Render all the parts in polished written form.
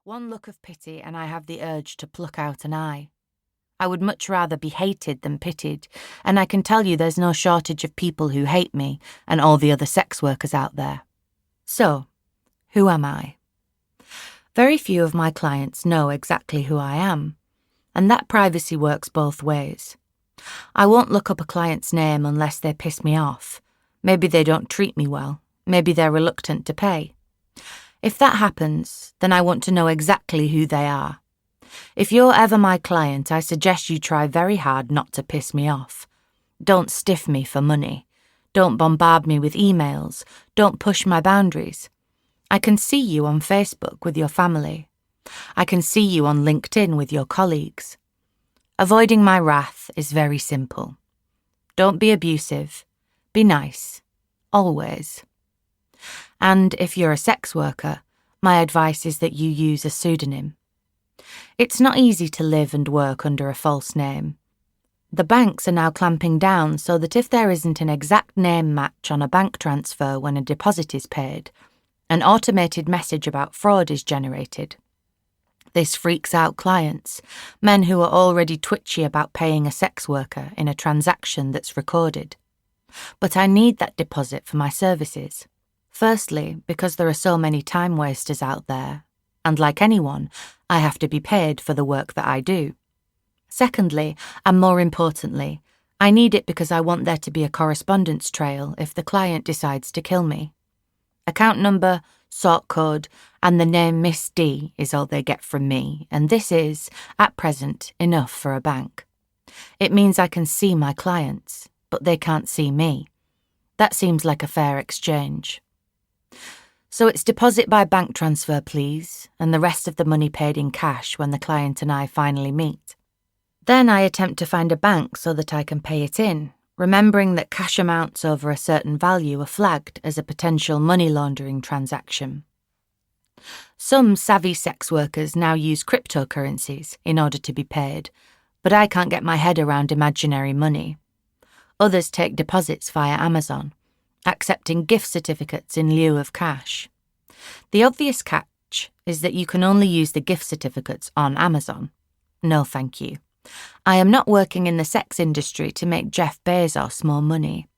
One look of pity and I have the urge to pluck out an eye. I would much rather be hated than pitied, and I can tell you there's no shortage of people who hate me and all the other sex workers out there. So, who am I? Very few of my clients know exactly who I am, and that privacy works both ways. I won't look up a client's name unless they piss me off. Maybe they don't treat me well. Maybe they're reluctant to pay. If that happens, then I want to know exactly who they are. If you're ever my client, I suggest you try very hard not to piss me off. Don't stiff me for money. Don't bombard me with emails. Don't push my boundaries. I can see you on Facebook with your family. I can see you on LinkedIn with your colleagues. Avoiding my wrath is very simple. Don't be abusive. Be nice. Always. And if you're a sex worker, my advice is that you use a pseudonym. It's not easy to live and work under a false name. The banks are now clamping down so that if there isn't an exact name match on a bank transfer when a deposit is paid, an automated message about fraud is generated. This freaks out clients, men who are already twitchy about paying a sex worker in a transaction that's recorded. But I need that deposit for my services. Firstly, because there are so many time wasters out there, and like anyone, I have to be paid for the work that I do. Secondly, and more importantly, I need it because I want there to be a correspondence trail if the client decides to kill me. Account number, sort code, and the name Miss D is all they get from me, and this is, at present, enough for a bank. It means I can see my clients, but they can't see me. That seems like a fair exchange. So it's deposit by bank transfer, please, and the rest of the money paid in cash when the client and I finally meet. Then I attempt to find a bank so that I can pay it in, remembering that cash amounts over a certain value are flagged as a potential money laundering transaction. Some savvy sex workers now use cryptocurrencies in order to be paid, but I can't get my head around imaginary money. Others take deposits via Amazon, accepting gift certificates in lieu of cash. The obvious catch is that you can only use the gift certificates on Amazon. No, thank you. I am not working in the sex industry to make Jeff Bezos more money.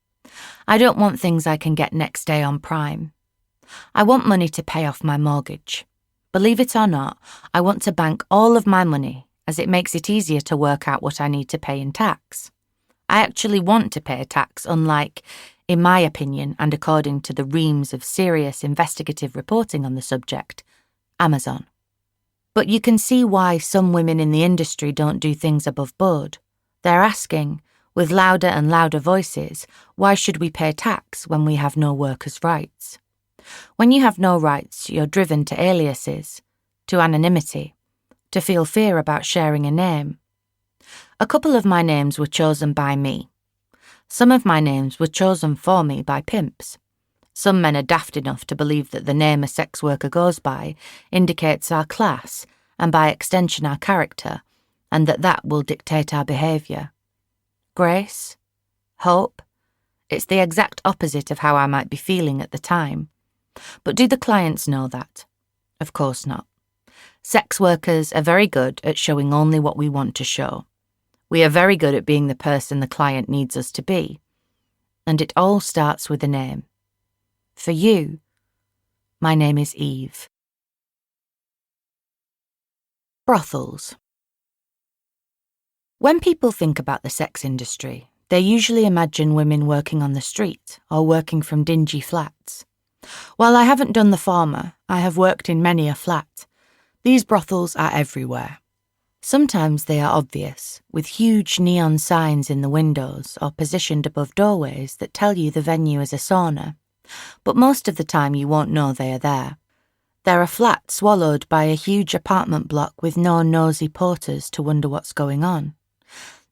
I don't want things I can get next day on Prime. I want money to pay off my mortgage. Believe it or not, I want to bank all of my money, as it makes it easier to work out what I need to pay in tax. I actually want to pay tax, unlike, in my opinion and according to the reams of serious investigative reporting on the subject, Amazon. But you can see why some women in the industry don't do things above board. They're asking, with louder and louder voices, why should we pay tax when we have no workers' rights? When you have no rights, you're driven to aliases, to anonymity, to feel fear about sharing a name. A couple of my names were chosen by me. Some of my names were chosen for me by pimps. Some men are daft enough to believe that the name a sex worker goes by indicates our class and by extension our character, and that will dictate our behaviour. Grace? Hope? It's the exact opposite of how I might be feeling at the time. But do the clients know that? Of course not. Sex workers are very good at showing only what we want to show. We are very good at being the person the client needs us to be. And it all starts with a name. For you, my name is Eve. Brothels. When people think about the sex industry, they usually imagine women working on the street or working from dingy flats. While I haven't done the former, I have worked in many a flat. These brothels are everywhere. Sometimes they are obvious, with huge neon signs in the windows or positioned above doorways that tell you the venue is a sauna. But most of the time you won't know they are there. They're a flat swallowed by a huge apartment block with no nosy porters to wonder what's going on.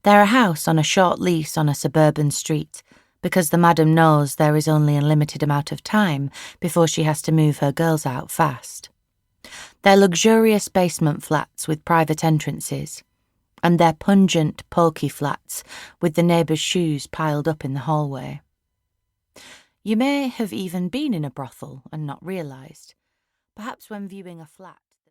They're a house on a short lease on a suburban street because the madam knows there is only a limited amount of time before she has to move her girls out fast. They're luxurious basement flats with private entrances, and they're pungent, pokey flats with the neighbours' shoes piled up in the hallway. You may have even been in a brothel and not realised. Perhaps when viewing a flat